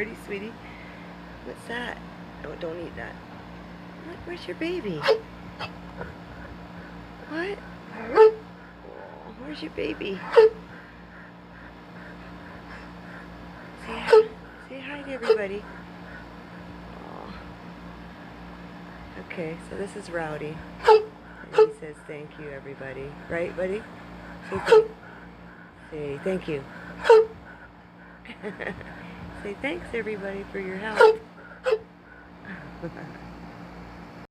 party, sweetie. What's that? Oh, don't eat that. What? Where's your baby? What? Oh, where's your baby? Say hi to everybody. Oh. Okay, so this is Rowdy. And he says thank you, everybody. Right, buddy? Say thank you. Say thanks, everybody, for your help.